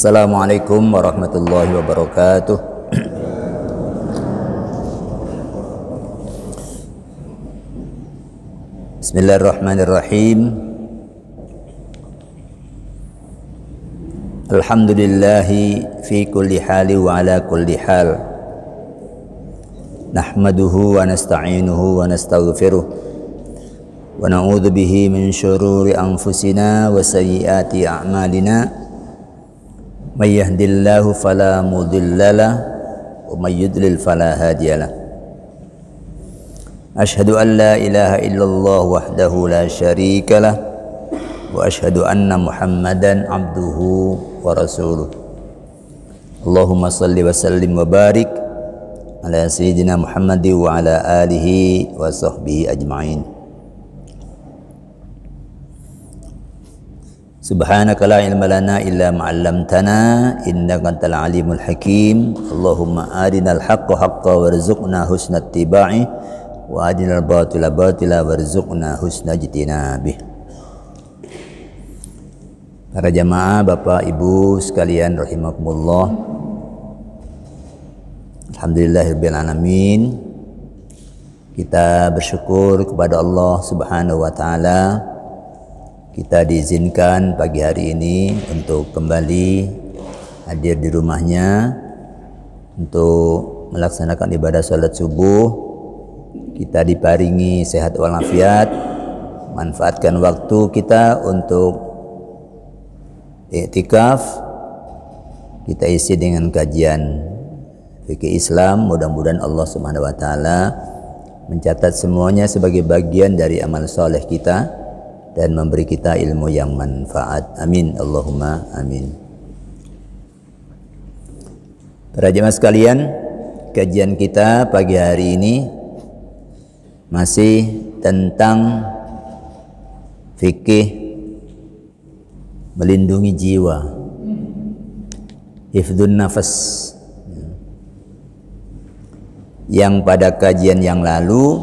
Assalamualaikum warahmatullahi wabarakatuh. Bismillahirrahmanirrahim. Alhamdulillahi fi kulli hali wa ala kulli hal. Nahmaduhu wa nasta'inuhu wa nastaghfiruh. Wa na'udzu bihi min syururi anfusina wa sayyiati a'malina. May yahdihillahu fala mudhillalah wa may yudlil fala hadiyalah. Asyhadu an la ilaha illallah wahdahu la syarikalah wa asyhadu anna Muhammadan abduhu wa rasuluh. Allahumma salli wa sallim wa barik ala sayyidina Muhammad wa ala alihi wa sahbihi ajma'in. Subhanaka la ilma lana illa ma 'allamtana innaka antal alimul hakim. Allahumma arinal haqqa haqqan warzuqna husna ittiba'i wa arinal batila batila warzuqna husna ijtinabih. Para jamaah, Bapak Ibu sekalian rahimakumullah. Alhamdulillahirabbil alamin. Kita bersyukur kepada Allah Subhanahu wa taala. Kita diizinkan pagi hari ini untuk kembali hadir di rumahnya untuk melaksanakan ibadah salat subuh. Kita diparingi sehat walafiat, manfaatkan waktu kita untuk i'tikaf. Kita isi dengan kajian fikih Islam. Mudah-mudahan Allah Subhanahu wa taala mencatat semuanya sebagai bagian dari amal soleh kita dan memberi kita ilmu yang manfaat. Amin Allahumma amin. Para jemaah sekalian, kajian kita pagi hari ini masih tentang fikih melindungi jiwa, hifdzun nafas. Yang pada kajian yang lalu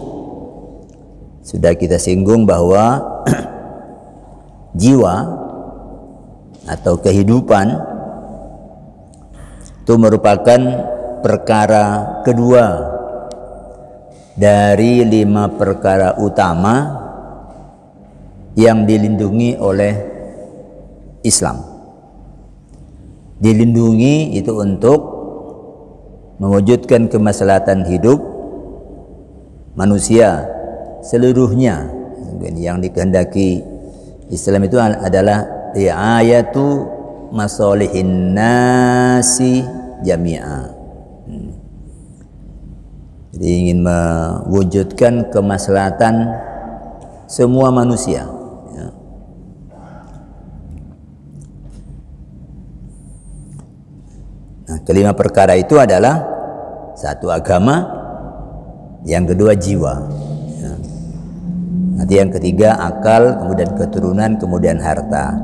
sudah kita singgung bahwa jiwa atau kehidupan itu merupakan perkara kedua dari 5 perkara utama yang dilindungi oleh Islam. Dilindungi itu untuk mewujudkan kemaslahatan hidup manusia seluruhnya. Yang dikehendaki Islam itu adalah riayatu masalihin nasi jami'a. Jadi ingin mewujudkan kemaslahatan semua manusia. Nah, kelima perkara itu adalah satu agama, yang kedua jiwa. Nanti yang ketiga akal, kemudian keturunan, kemudian harta.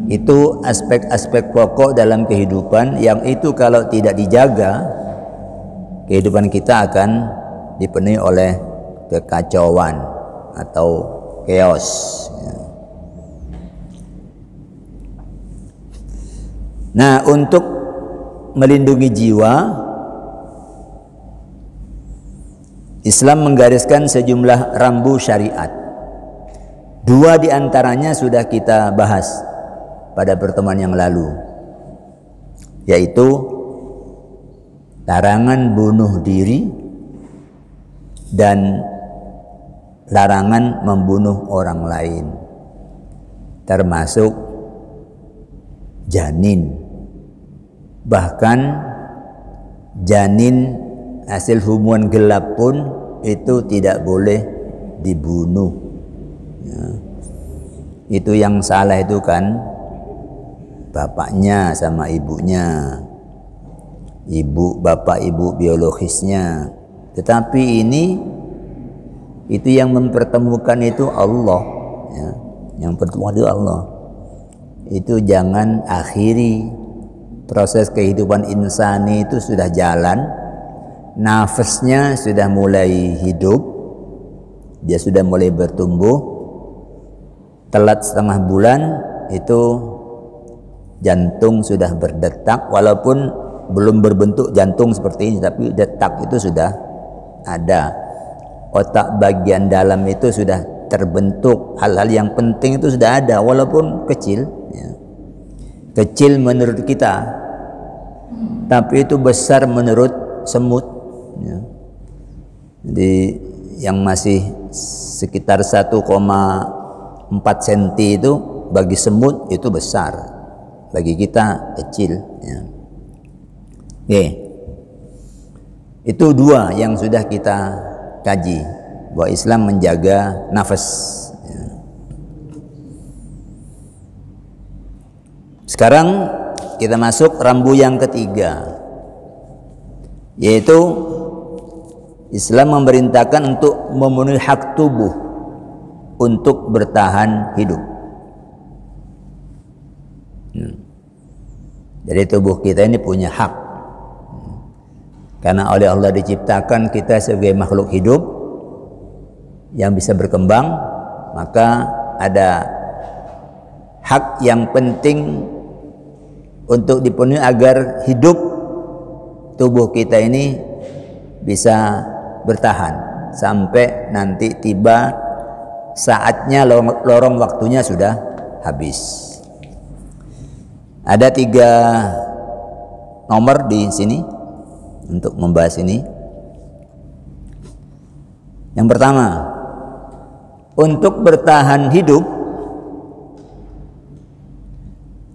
Itu aspek-aspek pokok dalam kehidupan yang itu kalau tidak dijaga, kehidupan kita akan dipenuhi oleh kekacauan atau chaos. Nah, untuk melindungi jiwa, Islam menggariskan sejumlah rambu syariat. 2 diantaranya sudah kita bahas pada pertemuan yang lalu, yaitu larangan bunuh diri dan larangan membunuh orang lain, termasuk janin. Bahkan janin hasil hubungan gelap pun itu tidak boleh dibunuh. Itu yang salah itu kan bapaknya sama ibunya, bapak ibu biologisnya. Tetapi ini itu yang mempertemukan itu Allah, yang pertemuan itu Allah. Itu jangan akhiri proses kehidupan insani. Itu sudah jalan, nafasnya sudah mulai hidup, dia sudah mulai bertumbuh. Telat setengah bulan itu jantung sudah berdetak, walaupun belum berbentuk jantung seperti ini, tapi detak itu sudah ada. Otak bagian dalam itu sudah terbentuk, hal-hal yang penting itu sudah ada, walaupun kecil ya. Kecil menurut kita, tapi itu besar menurut semut ya. Jadi yang masih sekitar 1,4 cm itu bagi semut itu besar, bagi kita kecil ya. Oke. Itu dua yang sudah kita kaji, bahwa Islam menjaga nafas ya. Sekarang kita masuk rambu yang ketiga, yaitu Islam memerintahkan untuk memenuhi hak tubuh untuk bertahan hidup. Jadi tubuh kita ini punya hak, karena oleh Allah diciptakan kita sebagai makhluk hidup yang bisa berkembang, maka ada hak yang penting untuk dipenuhi agar hidup tubuh kita ini bisa bertahan sampai nanti tiba saatnya, lorong waktunya sudah habis. Ada 3 nomor di sini untuk membahas ini. Yang pertama, untuk bertahan hidup,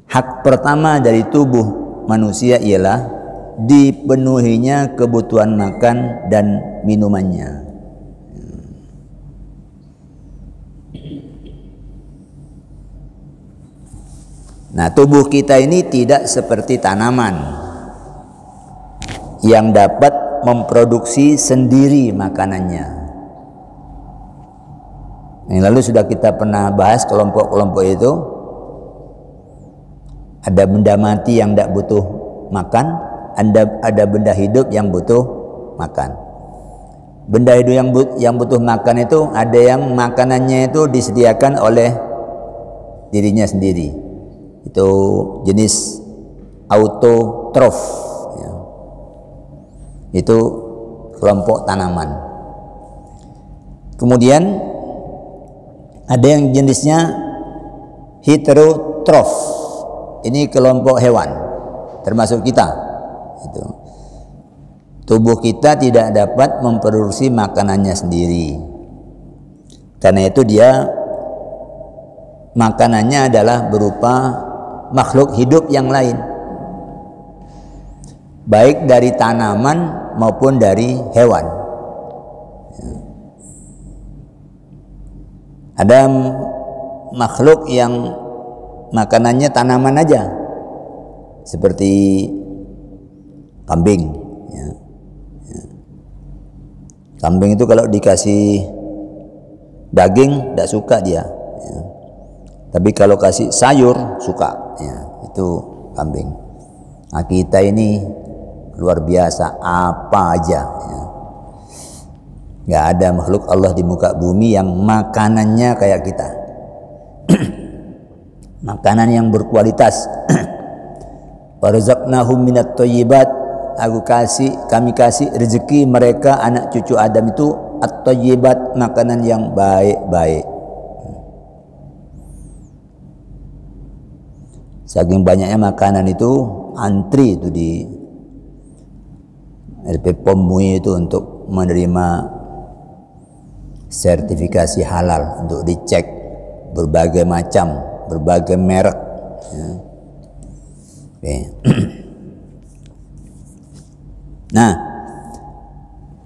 hak pertama dari tubuh manusia ialah dipenuhinya kebutuhan makan dan minumannya. Nah, tubuh kita ini tidak seperti tanaman yang dapat memproduksi sendiri makanannya. Yang lalu sudah kita pernah bahas kelompok-kelompok itu. Ada benda mati yang tidak butuh makan, ada benda hidup yang butuh makan. Benda hidup yang butuh makan itu ada yang makanannya itu disediakan oleh dirinya sendiri. Itu jenis autotrof ya. Itu kelompok tanaman. Kemudian ada yang jenisnya heterotrof. Ini kelompok hewan, termasuk kita. Itu. Tubuh kita tidak dapat memproduksi makanannya sendiri. Karena itu dia makanannya adalah berupa makhluk hidup yang lain, baik dari tanaman maupun dari hewan. Ada makhluk yang makanannya tanaman aja, seperti kambing ya. Kambing itu kalau dikasih daging tidak suka dia ya. Tapi kalau kasih sayur suka ya. Itu kambing. Nah, kita ini luar biasa, apa aja ya. Nggak ada makhluk Allah di muka bumi yang makanannya kayak kita. Makanan yang berkualitas. Warzaqnahum minat thayyibat, kami kasih rezeki mereka anak cucu Adam itu at-thayyibat, makanan yang baik-baik. Saking banyaknya makanan itu, antri itu di LP POM MUI itu untuk menerima sertifikasi halal, untuk dicek berbagai macam, berbagai merek ya. Okay. Nah,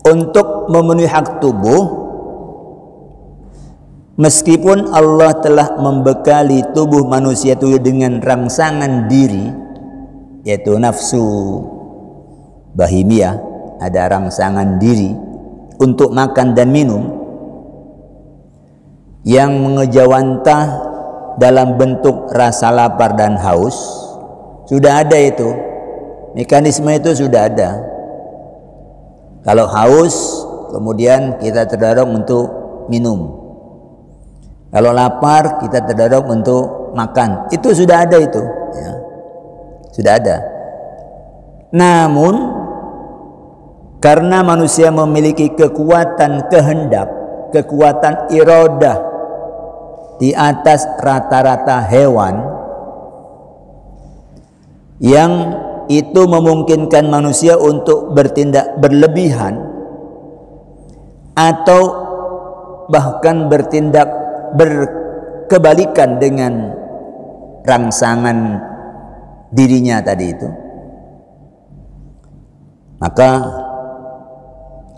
untuk memenuhi hak tubuh, meskipun Allah telah membekali tubuh manusia itu dengan rangsangan diri, yaitu nafsu bahimiyah, ada rangsangan diri untuk makan dan minum yang mengejawantah dalam bentuk rasa lapar dan haus, sudah ada itu, mekanisme itu sudah ada. Kalau haus, kemudian kita terdorong untuk minum. Kalau lapar, kita terdorong untuk makan. Itu sudah ada itu ya. sudah ada. Namun karena manusia memiliki kekuatan kehendak, kekuatan iradah di atas rata-rata hewan, yang itu memungkinkan manusia untuk bertindak berlebihan atau bahkan bertindak berkebalikan dengan rangsangan dirinya tadi itu, maka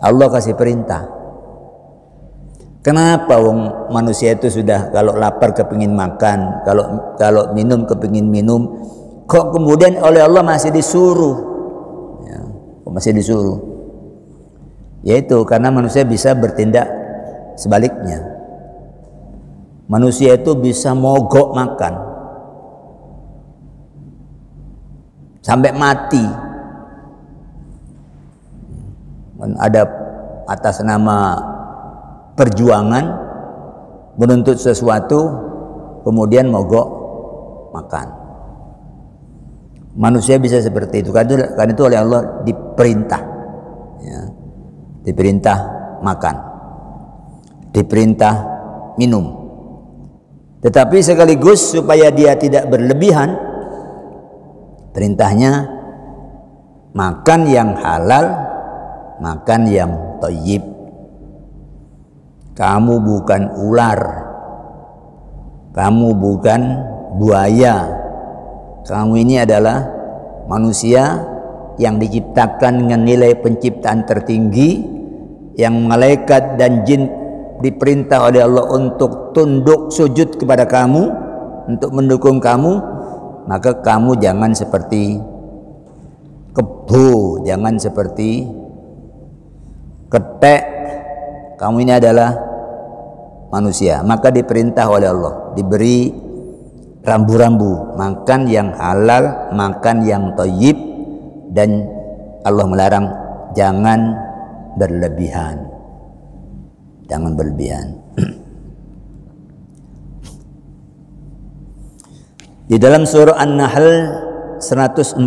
Allah kasih perintah. Kenapa wong manusia itu sudah kalau lapar kepingin makan, kalau minum kepingin minum, kok kemudian oleh Allah masih disuruh? Ya, kok masih disuruh? Yaitu karena manusia bisa bertindak sebaliknya. Manusia itu bisa mogok makan sampai mati. Ada atas nama perjuangan menuntut sesuatu, kemudian mogok makan. Manusia bisa seperti itu karena itu oleh Allah diperintah, ya, diperintah makan, diperintah minum, tetapi sekaligus supaya dia tidak berlebihan, perintahnya makan yang halal, makan yang thayyib. Kamu bukan ular, kamu bukan buaya, kamu ini adalah manusia yang diciptakan dengan nilai penciptaan tertinggi, yang malaikat dan jin diperintah oleh Allah untuk tunduk sujud kepada kamu, untuk mendukung kamu. Maka kamu jangan seperti kebo, jangan seperti ketek. Kamu ini adalah manusia. Maka diperintah oleh Allah, diberi rambu-rambu, makan yang halal, makan yang thayyib, dan Allah melarang jangan berlebihan. Jangan berlebihan. Di dalam surah An-Nahl 114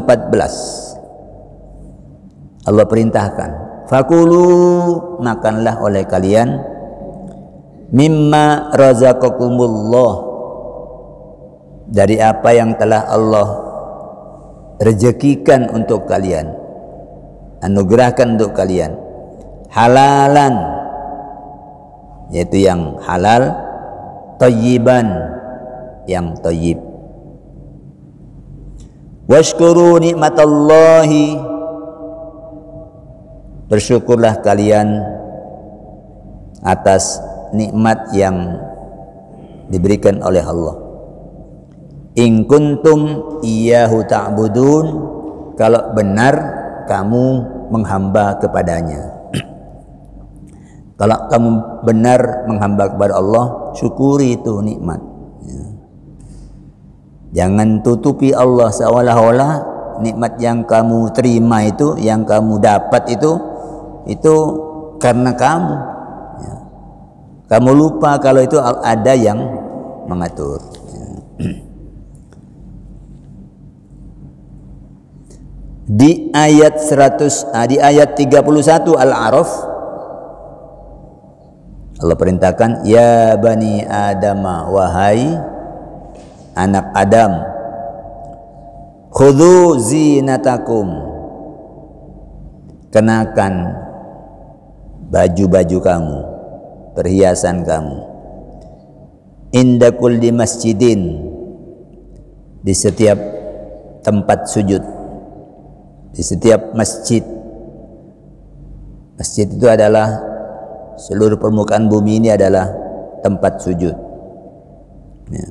Allah perintahkan, fakulu, makanlah oleh kalian, mimma razaqakumullah, dari apa yang telah Allah rezekikan untuk kalian, anugerahkan untuk kalian, halalan, yaitu yang halal, thayyiban, yang thayyib. Washkuru nikmatallahi, bersyukurlah kalian atas nikmat yang diberikan oleh Allah. In kuntum iyyahu ta'budun, kalau benar kamu menghamba kepadanya. Kalau kamu benar menghamba kepada Allah, syukuri itu nikmat. Jangan tutupi Allah seolah-olah nikmat yang kamu terima itu, yang kamu dapat itu karena kamu. Ya. Kamu lupa kalau itu ada yang mengatur. Ya. Di ayat 31 Al-A'raf Allah perintahkan, ya bani Adama, wahai anak Adam, khudhu zinatakum, kenakan baju-baju kamu, perhiasan kamu, inda kulli masjidin, di setiap tempat sujud, di setiap masjid. Masjid itu adalah seluruh permukaan bumi ini adalah tempat sujud. Ya.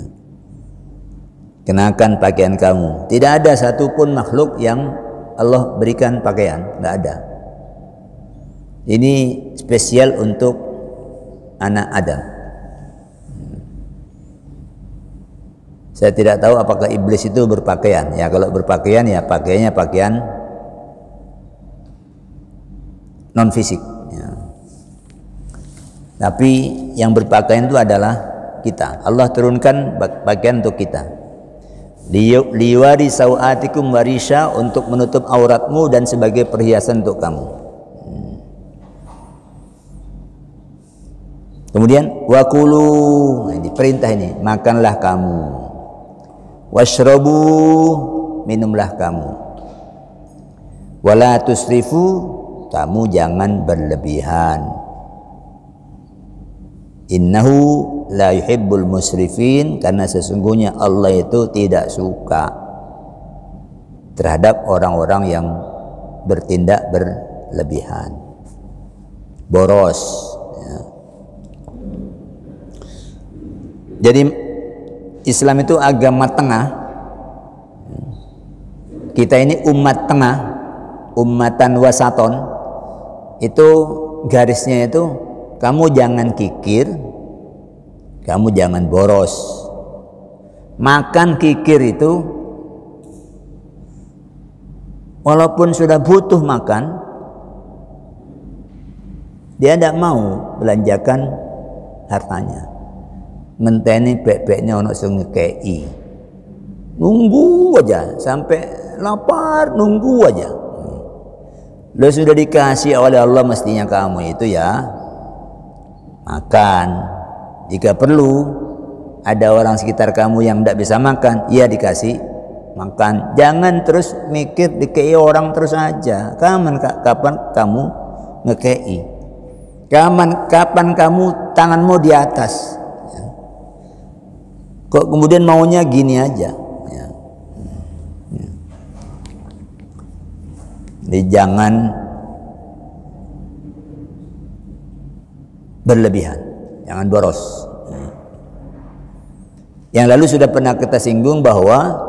Kenakan pakaian kamu. Tidak ada satupun makhluk yang Allah berikan pakaian, nggak ada. Ini spesial untuk anak Adam. Saya tidak tahu apakah iblis itu berpakaian. Ya kalau berpakaian ya pakaiannya pakaian non fisik. Ya. Tapi yang berpakaian itu adalah kita. Allah turunkan pakaian untuk kita. liwari sawatikum warisha, untuk menutup auratmu dan sebagai perhiasan untuk kamu. Kemudian wakulu, ini perintah ini, makanlah kamu. Washrabu, minumlah kamu. Wala tusrifu, kamu jangan berlebihan. Innahu la yuhibbul musrifin, karena sesungguhnya Allah itu tidak suka terhadap orang-orang yang bertindak berlebihan, boros. Ya. Jadi Islam itu agama tengah. Kita ini umat tengah, ummatan wasaton. Itu garisnya itu, kamu jangan kikir, kamu jangan boros. Makan kikir itu, walaupun sudah butuh makan, dia tidak mau belanjakan hartanya. Ngenteni bek-beknya ono sing ngekei. Nunggu aja sampai lapar, nunggu aja. Lo sudah dikasih oleh Allah, mestinya kamu itu ya makan. Jika perlu ada orang sekitar kamu yang tidak bisa makan, ya dikasih makan. Jangan terus mikir dikei orang terus aja. Kapan kamu ngekei? Kapan kamu tanganmu di atas? Kok kemudian maunya gini aja? Ya. Jadi jangan berlebihan, jangan boros. Yang lalu sudah pernah kita singgung bahwa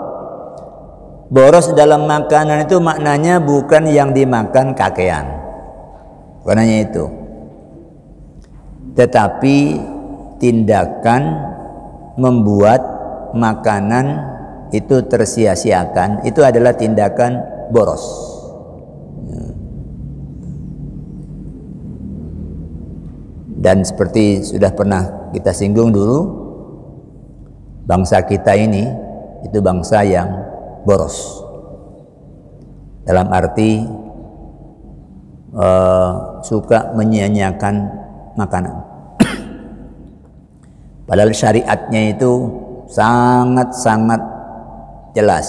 boros dalam makanan itu maknanya bukan yang dimakan kakean, bukan hanya itu, tetapi tindakan membuat makanan itu tersia-siakan, itu adalah tindakan boros. Dan seperti sudah pernah kita singgung dulu, bangsa kita ini itu bangsa yang boros, dalam arti suka menyia-nyiakan makanan. Padahal syariatnya itu sangat-sangat jelas.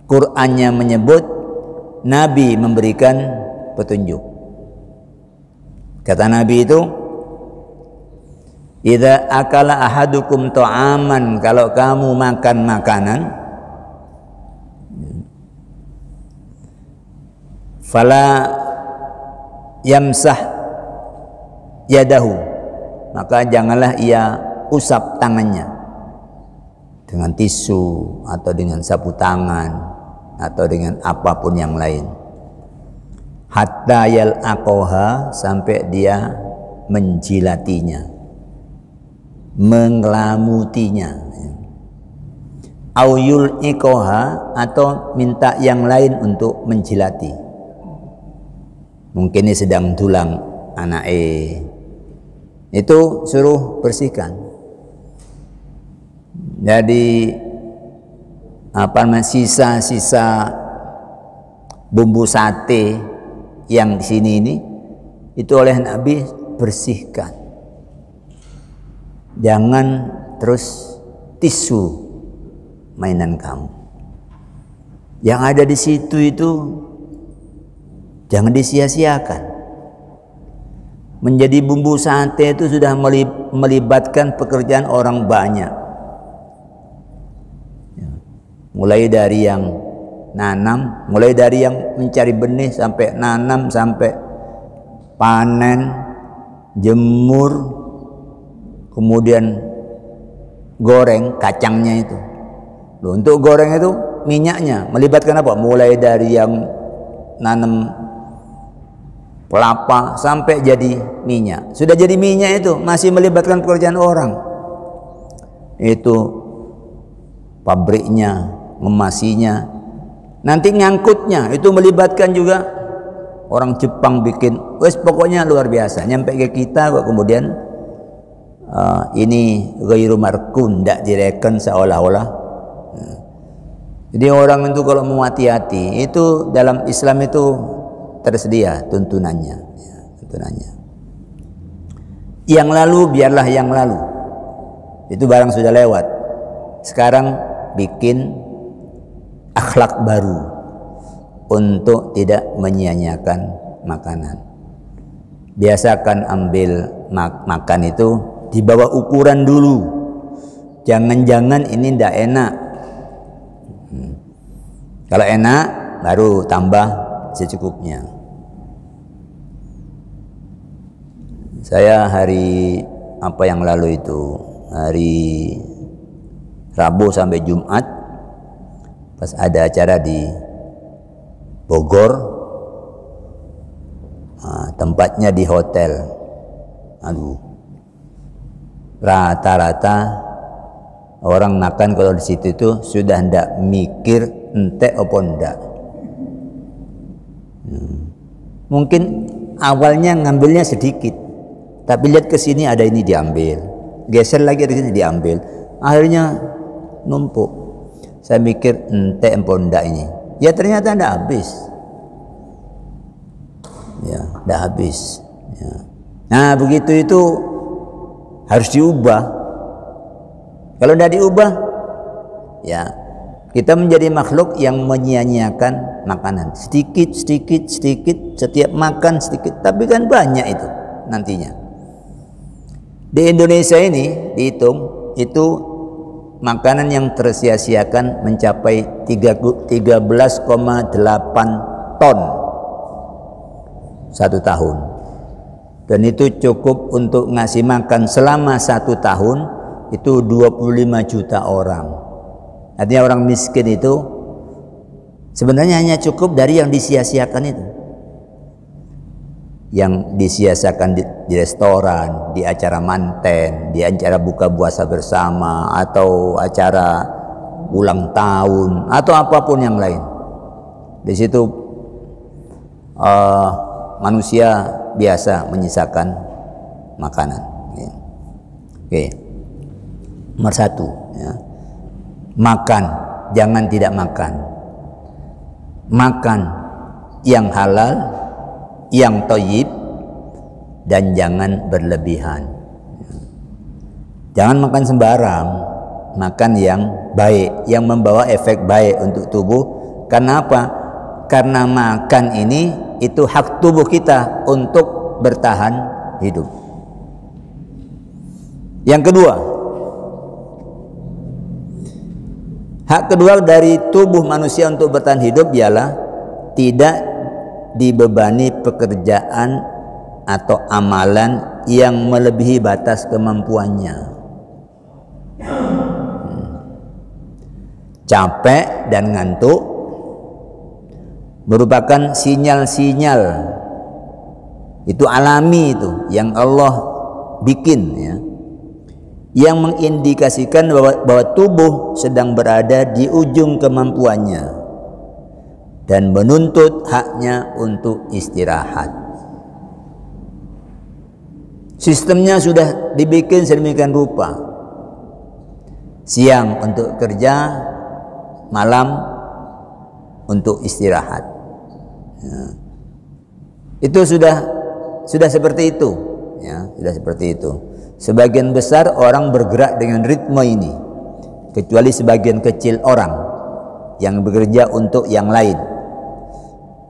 Qur'annya menyebut, Nabi memberikan petunjuk. Kata Nabi itu, idza akala ahadukum ta'aman, kalau kamu makan makanan, fala yamsah yadahu, maka janganlah ia usap tangannya dengan tisu atau dengan sapu tangan atau dengan apapun yang lain, hatta yal'aqaha, sampai dia menjilatinya, mengelamutinya, au yul'iqaha, atau minta yang lain untuk menjilati. Mungkin ini sedang tulang anake, itu suruh bersihkan. Jadi sisa-sisa bumbu sate yang di sini ini itu oleh Nabi bersihkan. Jangan terus tisu mainan kamu. Yang ada di situ itu jangan disia-siakan. Menjadi bumbu sate itu sudah melibatkan pekerjaan orang banyak. Mulai dari yang nanam, mulai dari yang mencari benih sampai nanam, sampai panen, jemur, kemudian goreng kacangnya itu. Loh, untuk goreng itu minyaknya melibatkan apa? Mulai dari yang nanam kelapa sampai jadi minyak. Sudah jadi minyak itu masih melibatkan pekerjaan orang. Itu pabriknya, ngemasinya, nanti ngangkutnya itu melibatkan juga orang Jepang bikin. Wes pokoknya luar biasa. Nyampe ke kita kok kemudian ini ghairu markun, tidak direken seolah-olah Jadi orang itu kalau mau hati-hati, itu dalam Islam itu tersedia tuntunannya, ya, tuntunannya. Yang lalu biarlah yang lalu, itu barang sudah lewat. Sekarang bikin akhlak baru untuk tidak menyia-nyiakan makanan. Biasakan ambil makan itu di bawah ukuran dulu. Jangan-jangan ini tidak enak. Kalau enak baru tambah secukupnya. Saya hari apa yang lalu itu, hari Rabu sampai Jumat, pas ada acara di Bogor, tempatnya di hotel. Aduh, rata-rata orang makan kalau di situ itu sudah ndak mikir entek apa ndak. Mungkin awalnya ngambilnya sedikit, tapi lihat ke sini ada ini diambil, geser lagi di sini diambil, akhirnya numpuk. Saya mikir entek apa ndak ini. Ya ternyata ndak habis. Ya, ndak habis. Ya. Nah begitu itu harus diubah. Kalau tidak diubah, ya kita menjadi makhluk yang menyia-nyiakan makanan. Sedikit, setiap makan sedikit, tapi kan banyak itu nantinya. Di Indonesia ini dihitung itu makanan yang tersia-siakan mencapai 13,8 ton satu tahun. Dan itu cukup untuk ngasih makan selama 1 tahun itu 25 juta orang. Artinya orang miskin itu sebenarnya hanya cukup dari yang disia-siakan itu. Yang disia-siakan di restoran, di acara manten, di acara buka puasa bersama, atau acara ulang tahun, atau apapun yang lain. Di situ manusia biasa menyisakan makanan. Oke. Nomor 1, ya. Makan, jangan tidak makan. Makan yang halal, yang thayyib, dan jangan berlebihan. Jangan makan sembarang, makan yang baik, yang membawa efek baik untuk tubuh. Karena apa? Karena makan ini itu hak tubuh kita untuk bertahan hidup. Yang kedua, hak kedua dari tubuh manusia untuk bertahan hidup ialah tidak dibebani pekerjaan atau amalan yang melebihi batas kemampuannya. Capek dan ngantuk merupakan sinyal-sinyal itu alami, itu yang Allah bikin, ya, yang mengindikasikan bahwa tubuh sedang berada di ujung kemampuannya dan menuntut haknya untuk istirahat. Sistemnya sudah dibikin sedemikian rupa. Siang untuk kerja, malam untuk istirahat. Ya. Itu sudah seperti itu, ya, sudah seperti itu. Sebagian besar orang bergerak dengan ritme ini, kecuali sebagian kecil orang yang bekerja untuk yang lain,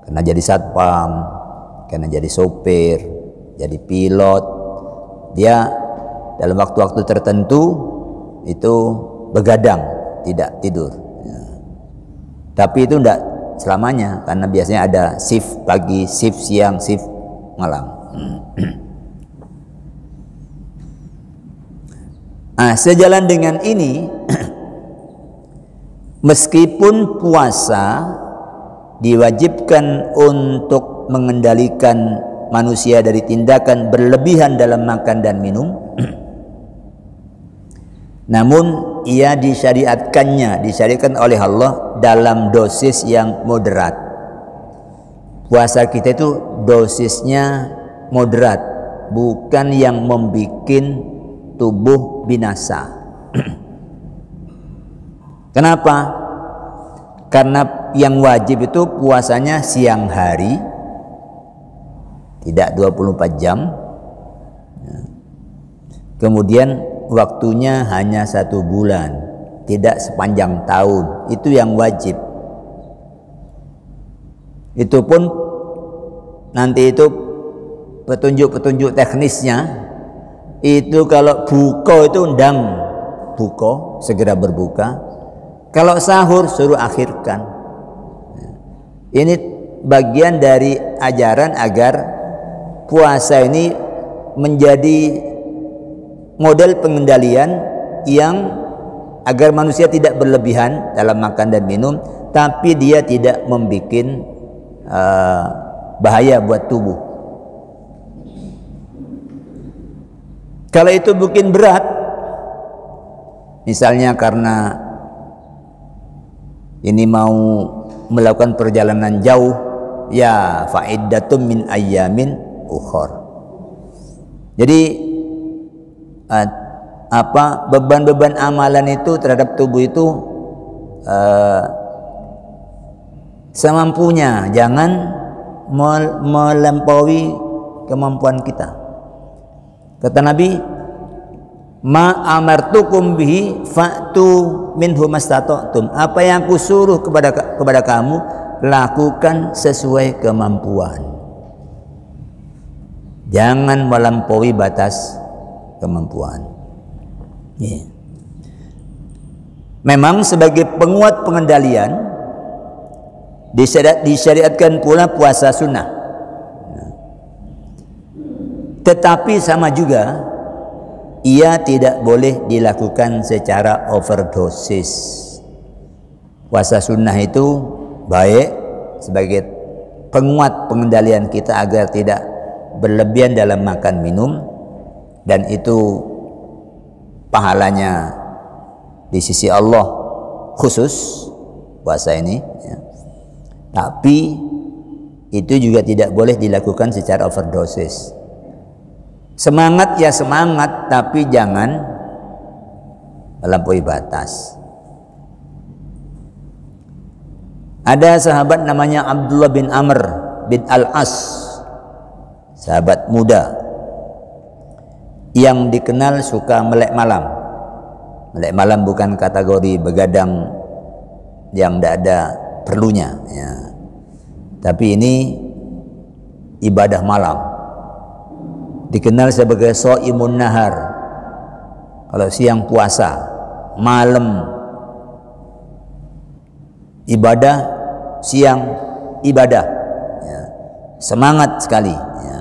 karena jadi satpam, karena jadi sopir, jadi pilot, dia dalam waktu-waktu tertentu itu begadang, tidak tidur. Ya. Tapi itu tidak selamanya, karena biasanya ada shift pagi, shift siang, shift malam. Nah, sejalan dengan ini, meskipun puasa diwajibkan untuk mengendalikan manusia dari tindakan berlebihan dalam makan dan minum, namun ia disyariatkan oleh Allah dalam dosis yang moderat. Puasa kita itu dosisnya moderat, bukan yang membuat tubuh binasa. Kenapa? Karena yang wajib itu puasanya siang hari, tidak 24 jam. Kemudian waktunya hanya 1 bulan, tidak sepanjang tahun. Itu yang wajib. Itu pun nanti itu petunjuk-petunjuk teknisnya. Itu kalau buka itu undang buka, segera berbuka. Kalau sahur suruh akhirkan. Ini bagian dari ajaran agar puasa ini menjadi model pengendalian yang agar manusia tidak berlebihan dalam makan dan minum, tapi dia tidak membuat bahaya buat tubuh. Kalau itu bikin berat, misalnya karena ini mau melakukan perjalanan jauh, ya fa'iddatum min ayyamin ukhor. Jadi beban-beban amalan itu terhadap tubuh itu semampunya, jangan melampaui kemampuan kita. Kata Nabi, ma amartukum bihi fa'tu minhu mastata'tum. Apa yang aku suruh kepada kamu, lakukan sesuai kemampuan. Jangan melampaui batas kemampuan. Memang sebagai penguat pengendalian disyariatkan pula puasa sunnah. Tetapi sama juga, ia tidak boleh dilakukan secara overdosis. Puasa sunnah itu baik sebagai penguat pengendalian kita agar tidak berlebihan dalam makan minum, dan itu pahalanya di sisi Allah khusus puasa ini, ya. Tapi itu juga tidak boleh dilakukan secara overdosis. Semangat ya semangat, tapi jangan melampaui batas. Ada sahabat namanya Abdullah bin Amr bin Al-As, sahabat muda yang dikenal suka melek malam. Melek malam bukan kategori begadang yang tidak ada perlunya, ya. Tapi ini ibadah malam. Dikenal sebagai shaimun nahar. Kalau siang puasa, malam ibadah, siang ibadah, ya. Semangat sekali, ya.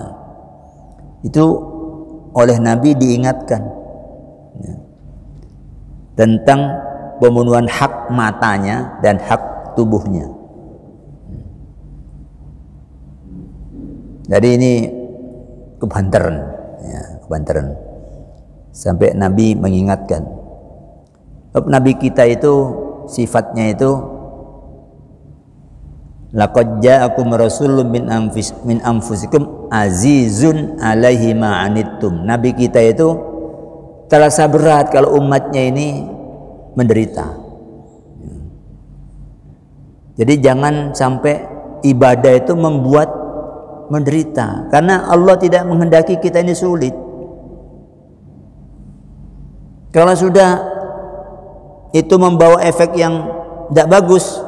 Itu oleh Nabi diingatkan, ya, tentang pemenuhan hak matanya dan hak tubuhnya. Jadi ini kebanteran, ya, kebanteran. Sampai Nabi mengingatkan. Nabi kita itu sifatnya itu, laqad ja'akum rasulun min anfusikum azizun alaihi ma anittum. Nabi kita itu terasa berat kalau umatnya ini menderita. Jadi jangan sampai ibadah itu membuat menderita, karena Allah tidak menghendaki kita ini sulit. Kalau sudah itu membawa efek yang tidak bagus,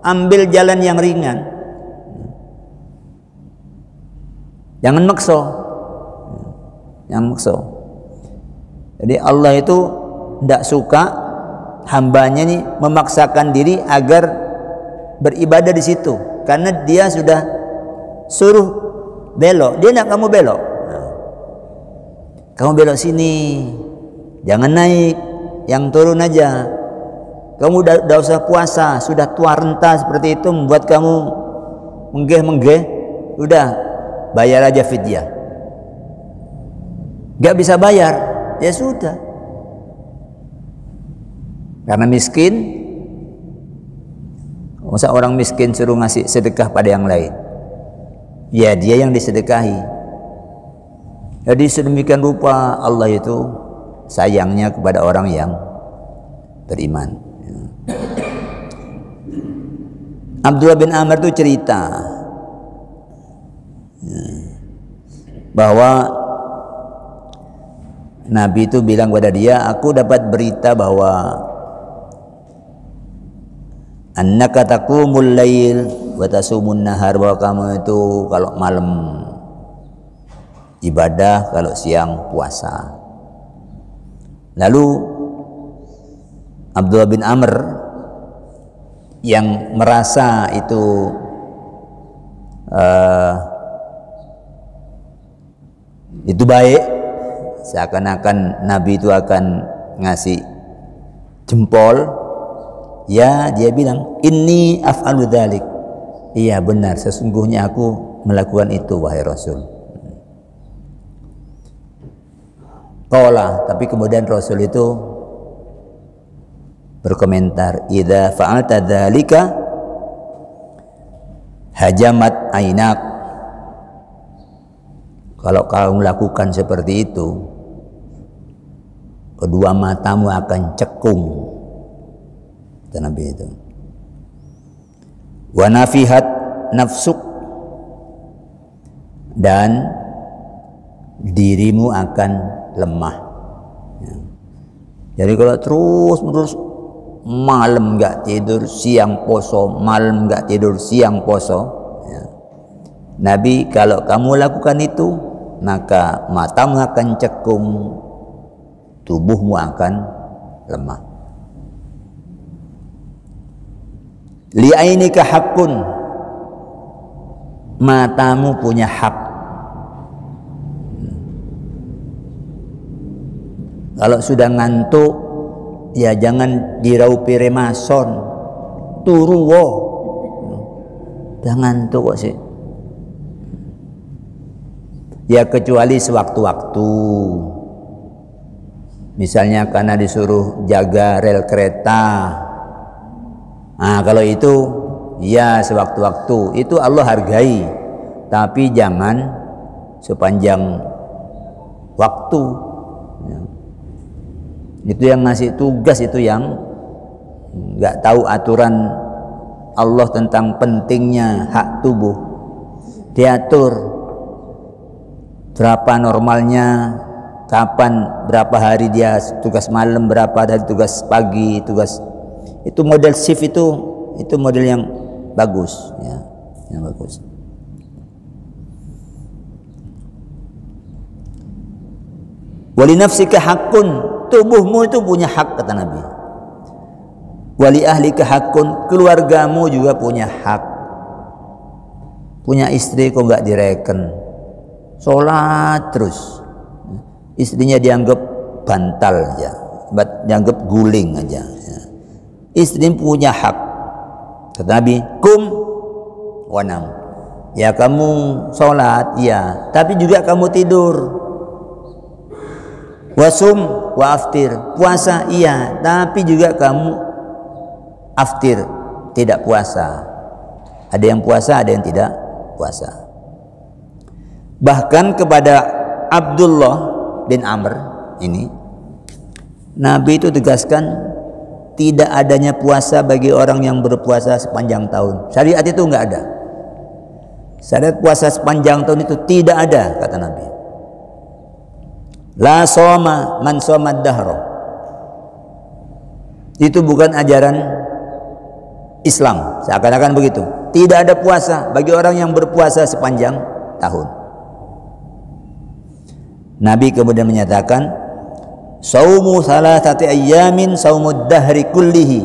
ambil jalan yang ringan. Jangan makso. Jangan makso. Jadi Allah itu tidak suka hambanya ini memaksakan diri agar beribadah di situ, karena dia sudah suruh belok, dia nak kamu belok. Kamu belok sini, jangan naik, yang turun aja. Kamu udah usah puasa, sudah tua renta seperti itu membuat kamu menggeh-menggeh, udah bayar aja fidyah. Gak bisa bayar, ya sudah. Karena miskin, masa orang miskin suruh ngasih sedekah pada yang lain? Ya dia yang disedekahi. Jadi sedemikian rupa Allah itu sayangnya kepada orang yang beriman. Abdullah bin Amr itu cerita bahwa Nabi itu bilang kepada dia, aku dapat berita bahwa annaka taqumul lail wa tasumun nahar, bahwa kamu itu kalau malam ibadah, kalau siang puasa. Lalu Abdullah bin Amr yang merasa itu baik, seakan-akan Nabi itu akan ngasih jempol, ya dia bilang, inni af'alu dzalik. Iya benar, sesungguhnya aku melakukan itu wahai Rasul. Qala, tapi kemudian Rasul itu berkomentar, idza fa'alta dzalika hajamat ainak. Kalau kamu lakukan seperti itu, kedua matamu akan cekung, kata Nabi itu. Wa nafihat nafsuk, dan dirimu akan lemah. Jadi kalau terus-menerus malam nggak tidur, siang poso, malam nggak tidur, siang poso, ya. Nabi, kalau kamu lakukan itu, maka matamu akan cekung, tubuhmu akan lemah. Li'ainika haqqun, matamu punya hak. Kalau sudah ngantuk, ya jangan diraupi remason, turu wo, udah ngantuk kok sih. Ya kecuali sewaktu-waktu, misalnya karena disuruh jaga rel kereta. Nah kalau itu ya sewaktu-waktu, itu Allah hargai, tapi jangan sepanjang waktu. Itu yang ngasih tugas, itu yang nggak tahu aturan Allah tentang pentingnya hak tubuh. Diatur berapa normalnya, kapan, berapa hari dia tugas malam, berapa hari tugas pagi, tugas itu model shift, itu model yang bagus, ya, yang bagus. Wali nafsika haqqun, tubuhmu itu punya hak, kata Nabi. Wali ahlika haqqun, keluargamu juga punya hak. Punya istri kok nggak direken, sholat terus, istrinya dianggap bantal aja, dianggap guling aja. Istri punya hak, kata Nabi, kum wanam, ya kamu sholat, ya, tapi juga kamu tidur. Wasum wa aftir, puasa iya, tapi juga kamu aftir, tidak puasa. Ada yang puasa, ada yang tidak puasa. Bahkan kepada Abdullah bin Amr ini, Nabi itu tegaskan tidak adanya puasa bagi orang yang berpuasa sepanjang tahun. Syariat itu enggak ada. Syariat puasa sepanjang tahun itu tidak ada, kata Nabi. La soma man somad dahro. Itu bukan ajaran Islam, seakan-akan begitu. Tidak ada puasa bagi orang yang berpuasa sepanjang tahun. Nabi kemudian menyatakan, saumu salasati ayyamin saumud dahri kullihi.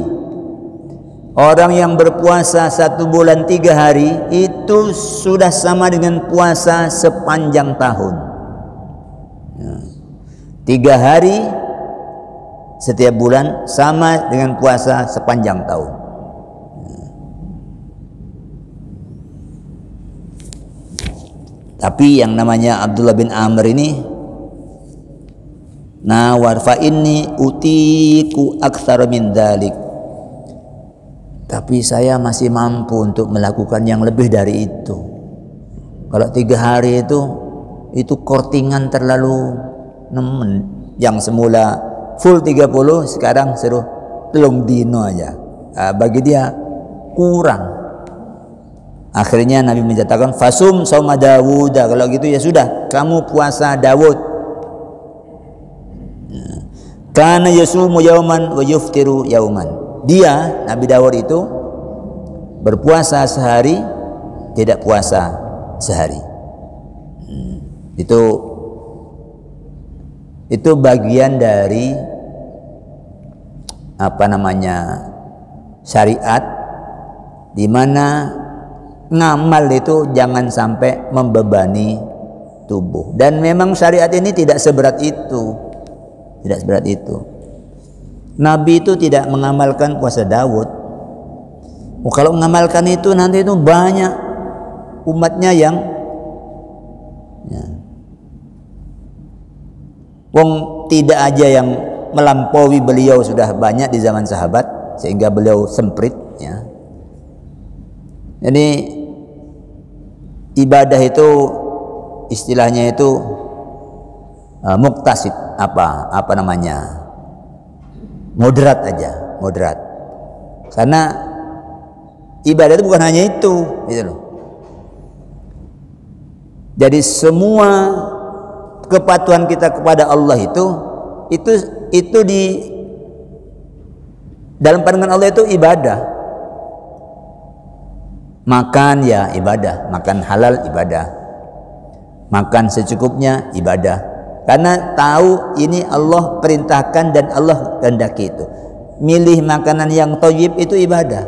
Orang yang berpuasa 1 bulan 3 hari itu sudah sama dengan puasa sepanjang tahun. 3 hari setiap bulan sama dengan puasa sepanjang tahun. Tapi yang namanya Abdullah bin Amr ini, nawar fa inni utiku aktsar min dzalik, tapi saya masih mampu untuk melakukan yang lebih dari itu. Kalau 3 hari itu kortingan terlalu nemen. Yang semula full 30 sekarang suruh telung dino aja. Bagi dia kurang. Akhirnya Nabi menyatakan fasum sauma Dawud. Kalau gitu ya sudah, kamu puasa Dawud. Kana yasumu yauman wa yuftiru yauman. Dia Nabi Dawud itu berpuasa sehari, tidak puasa sehari. Itu bagian dari syariat, di mana ngamal itu jangan sampai membebani tubuh. Dan memang syariat ini tidak seberat itu. Tidak seberat itu. Nabi itu tidak mengamalkan puasa Daud. Kalau mengamalkan itu nanti itu banyak umatnya yang tidak aja yang melampaui beliau sudah banyak di zaman sahabat, sehingga beliau semprit ya. Jadi ibadah itu istilahnya itu muktasid, moderat aja, moderat. Karena ibadah itu bukan hanya itu, gitu loh. Jadi semua kepatuhan kita kepada Allah itu di dalam pandangan Allah itu ibadah. Makan ya ibadah, makan halal ibadah, makan secukupnya ibadah. Karena tahu ini Allah perintahkan dan Allah kehendaki itu. Milih makanan yang thayyib itu ibadah.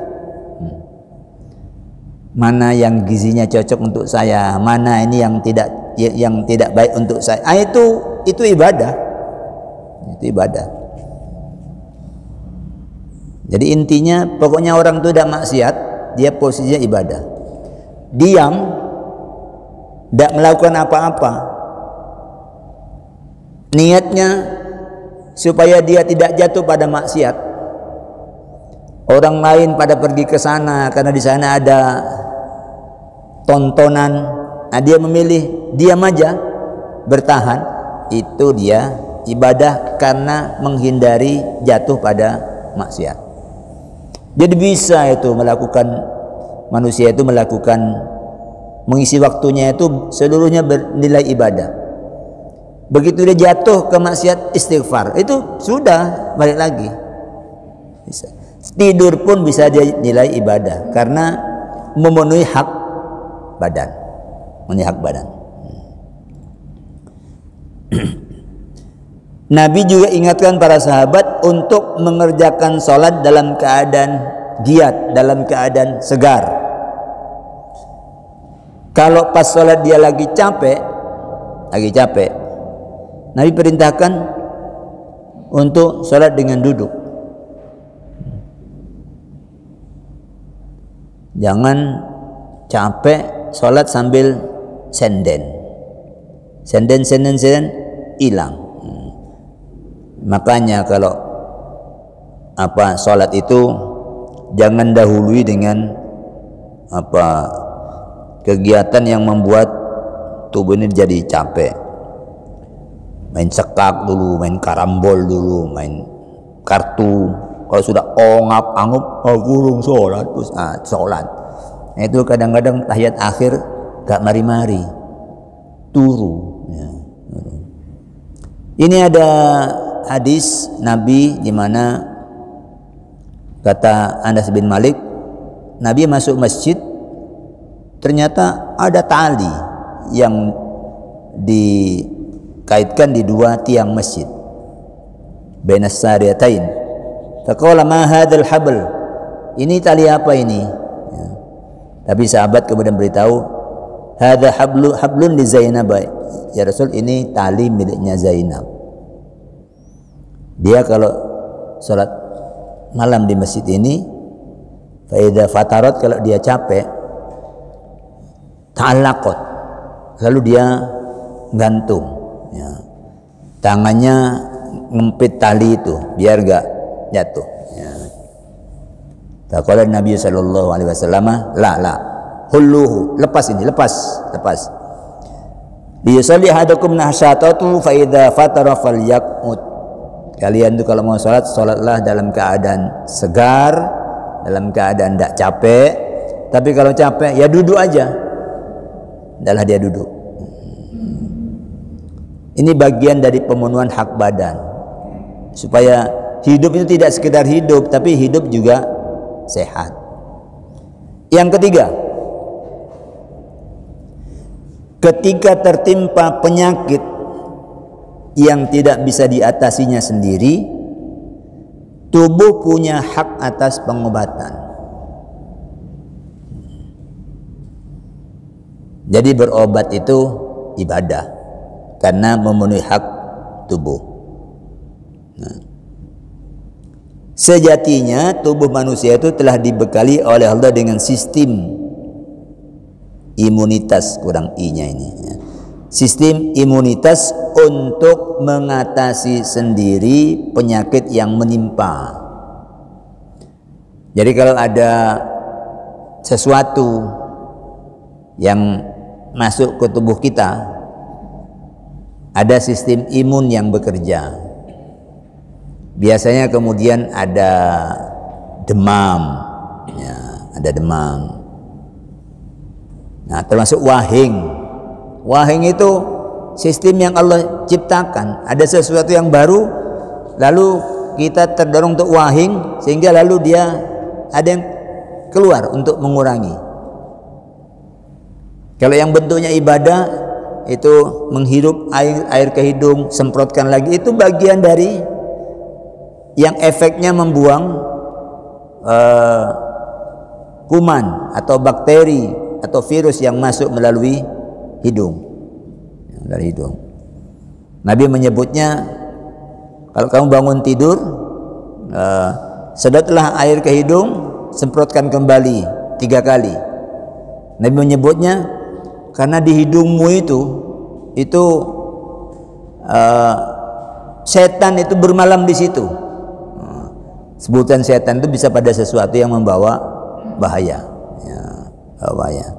Mana yang gizinya cocok untuk saya, mana ini yang tidak baik untuk saya. Itu ibadah. Itu ibadah. Jadi intinya pokoknya orang itu tidak maksiat, dia posisinya ibadah. Diam, tidak melakukan apa-apa. Niatnya supaya dia tidak jatuh pada maksiat. Orang lain pada pergi ke sana karena di sana ada tontonan. Nah, dia memilih diam aja, bertahan. Itu dia ibadah karena menghindari jatuh pada maksiat. Jadi bisa itu manusia itu melakukan mengisi waktunya itu seluruhnya bernilai ibadah. Begitu dia jatuh ke maksiat, istighfar, itu sudah balik lagi. Bisa. Tidur pun bisa dia nilai ibadah karena memenuhi hak badan. Memenuhi hak badan. Nabi juga ingatkan para sahabat untuk mengerjakan sholat dalam keadaan giat, dalam keadaan segar. Kalau pas sholat dia lagi capek, Nabi perintahkan untuk sholat dengan duduk. Jangan capek sholat sambil senden hilang. Makanya kalau sholat itu jangan dahului dengan kegiatan yang membuat tubuh ini jadi capek. Main sekak dulu, main karambol dulu, main kartu. Kalau sudah ongap-angup, gulung sholat, terus sholat. Nah, itu kadang-kadang tahiyat akhir gak mari-mari, turu. Ya. Ini ada hadis Nabi di mana kata Anas bin Malik, Nabi masuk masjid, ternyata ada tali yang dikaitkan di dua tiang masjid. Bainas sariyatain. Faqala ma hadzal habl? Ini tali apa ini? Ya. Tapi sahabat kemudian beritahu, hadza hablun li Zainab. Ya Rasul, ini tali miliknya Zainab. Dia kalau sholat malam di masjid ini, fa idza fatarat, kalau dia capek, ta'allaqat, lalu dia gantung, ya. Tangannya ngempit tali itu biar gak jatuh, ya. Faqala Nabi sallallahu alaihi wasallam, la hulluhu, lepas ini, lepas. Liyusalli ahadukum nahsyatatu fa idza fatara falyaqut. Kalian itu kalau mau sholatlah dalam keadaan segar, dalam keadaan tidak capek. Tapi kalau capek ya duduk aja. Adalah dia duduk. Ini bagian dari pemenuhan hak badan. Supaya hidup itu tidak sekedar hidup, tapi hidup juga sehat. Yang ketiga, ketika tertimpa penyakit yang tidak bisa diatasinya sendiri, tubuh punya hak atas pengobatan. Jadi berobat itu ibadah karena memenuhi hak tubuh. Nah, sejatinya tubuh manusia itu telah dibekali oleh Allah dengan sistem imunitas, kurang i-nya ini ya. Sistem imunitas untuk mengatasi sendiri penyakit yang menimpa. Jadi kalau ada sesuatu yang masuk ke tubuh kita, ada sistem imun yang bekerja. Biasanya kemudian ada demam, ya, ada demam. Nah, termasuk wahing. Wahing itu sistem yang Allah ciptakan. Ada sesuatu yang baru, lalu kita terdorong untuk wahing, sehingga lalu dia ada yang keluar untuk mengurangi. Kalau yang bentuknya ibadah itu menghirup air ke hidung, semprotkan lagi, itu bagian dari yang efeknya membuang kuman atau bakteri atau virus yang masuk melalui hidung, dari hidung. Nabi menyebutnya, kalau kamu bangun tidur, sedotlah air ke hidung, semprotkan kembali 3 kali. Nabi menyebutnya karena di hidungmu itu setan itu bermalam di situ. Sebutan setan itu bisa pada sesuatu yang membawa bahaya, ya, bahaya.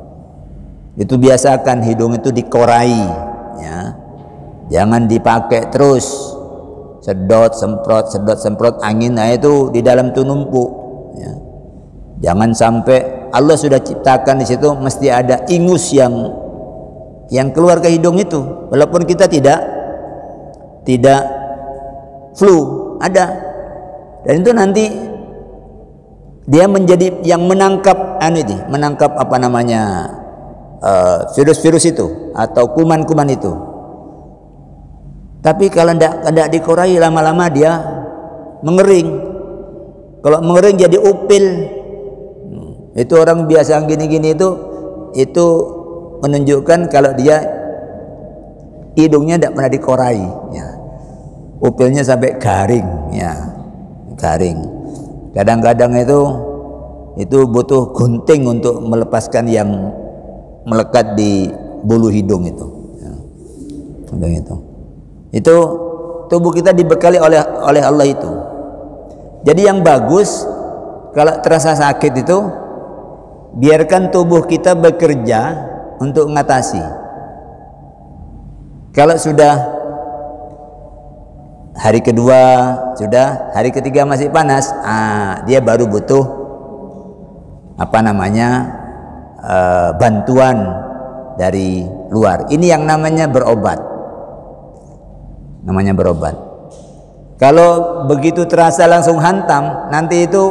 Itu biasakan hidung itu dikorai, ya. Jangan dipakai terus, sedot semprot angin, nah itu di dalam tuh numpuk, ya. Jangan sampai, Allah sudah ciptakan di situ mesti ada ingus yang keluar ke hidung itu, walaupun kita tidak flu, ada. Dan itu nanti dia menjadi yang menangkap apa namanya, virus-virus itu atau kuman-kuman itu. Tapi kalau tidak dikorai, lama-lama dia mengering. Kalau mengering jadi upil. Itu orang biasa gini-gini itu menunjukkan kalau dia hidungnya tidak pernah dikorai, ya. Upilnya sampai garing, ya, garing. Kadang-kadang itu butuh gunting untuk melepaskan yang melekat di bulu hidung itu, ya. Itu tubuh kita dibekali oleh Allah itu. Jadi yang bagus kalau terasa sakit itu, biarkan tubuh kita bekerja untuk mengatasi. Kalau sudah hari kedua, sudah hari ketiga masih panas, dia baru butuh apa namanya, bantuan dari luar. Ini yang namanya berobat. Namanya berobat. Kalau begitu terasa langsung hantam, nanti itu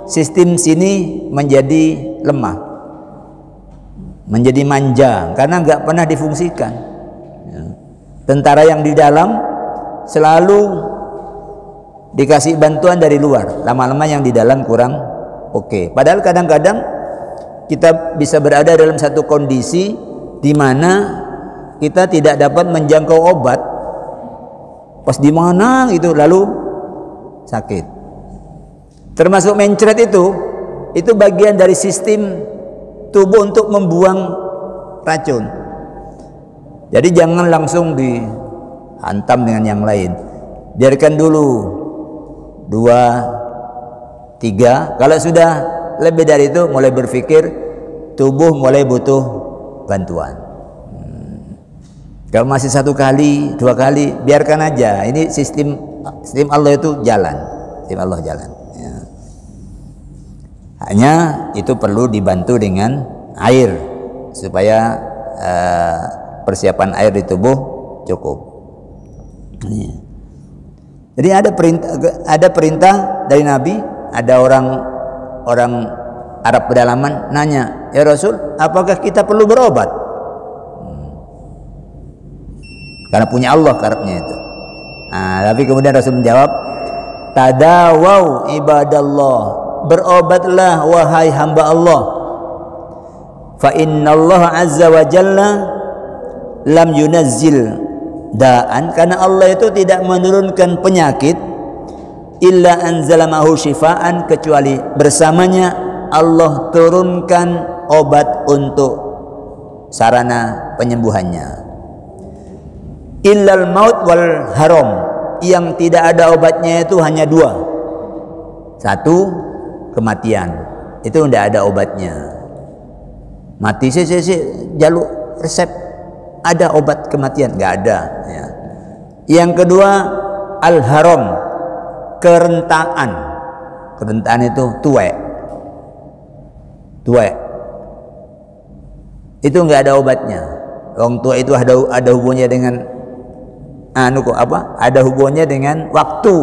sistem sini menjadi lemah, menjadi manja karena nggak pernah difungsikan. Tentara yang di dalam selalu dikasih bantuan dari luar, lama-lama yang di dalam kurang oke. Padahal kadang-kadang kita bisa berada dalam satu kondisi di mana kita tidak dapat menjangkau obat, pas di mana itu lalu sakit. Termasuk mencret itu bagian dari sistem tubuh untuk membuang racun. Jadi jangan langsung dihantam dengan yang lain. Biarkan dulu 2, 3. Kalau sudah lebih dari itu, mulai berpikir tubuh mulai butuh bantuan. Kalau masih 1 kali, 2 kali, biarkan aja. Ini sistem Allah itu jalan. Sistem Allah jalan. Hanya itu perlu dibantu dengan air supaya persiapan air di tubuh cukup. Jadi ada perintah dari Nabi. Ada orang Arab pedalaman nanya, ya Rasul, apakah kita perlu berobat? Karena punya Allah karepnya itu. Tapi kemudian Rasul menjawab, tadawau ibadallah, berobatlah wahai hamba Allah. Fa innallaha azza wa jalla lam yunazzil da'an, karena Allah itu tidak menurunkan penyakit illa anzala ma'hu syifaan, kecuali bersamanya Allah turunkan obat untuk sarana penyembuhannya. Illal maut wal haram, yang tidak ada obatnya itu hanya dua. Satu, kematian, itu tidak ada obatnya. Mati sih jaluk resep, ada obat kematian? Nggak ada ya. Yang kedua, al haram, kerentaan. Kerentaan itu tuwek, itu nggak ada obatnya. Orang tua itu ada hubungannya dengan ada hubungannya dengan waktu.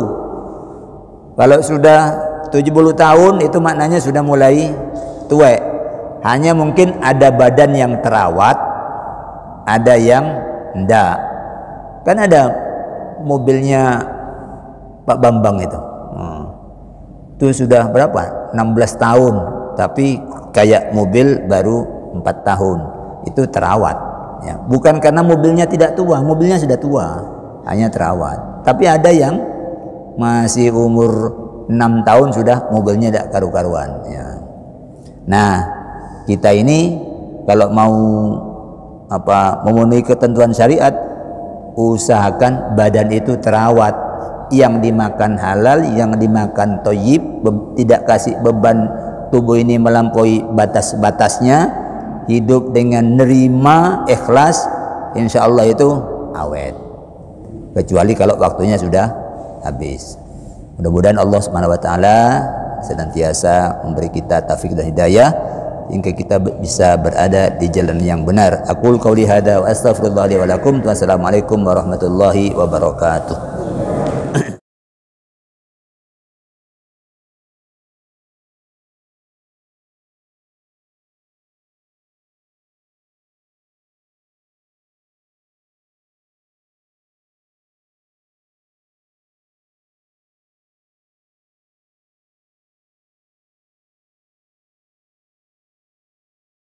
Kalau sudah 70 tahun itu maknanya sudah mulai tuwek. Hanya mungkin ada badan yang terawat, ada yang enggak. Kan ada mobilnya Pak Bambang itu. Itu sudah berapa? 16 tahun, tapi kayak mobil baru 4 tahun. Itu terawat ya. Bukan karena mobilnya tidak tua, mobilnya sudah tua, hanya terawat. Tapi ada yang masih umur 6 tahun sudah mobilnya tidak karu-karuan ya. Nah, kita ini kalau mau memenuhi ketentuan syariat, usahakan badan itu terawat, yang dimakan halal, yang dimakan thayyib, tidak kasih beban tubuh ini melampaui batas-batasnya, hidup dengan nerima, ikhlas, insya Allah itu awet. Kecuali kalau waktunya sudah habis. Mudah-mudahan Allah Subhanahu wa taala senantiasa memberi kita taufik dan hidayah hingga kita bisa berada di jalan yang benar. Aqul qauli hadza wa astaghfirullah li wa lakum. Wassalamualaikum warahmatullahi wabarakatuh.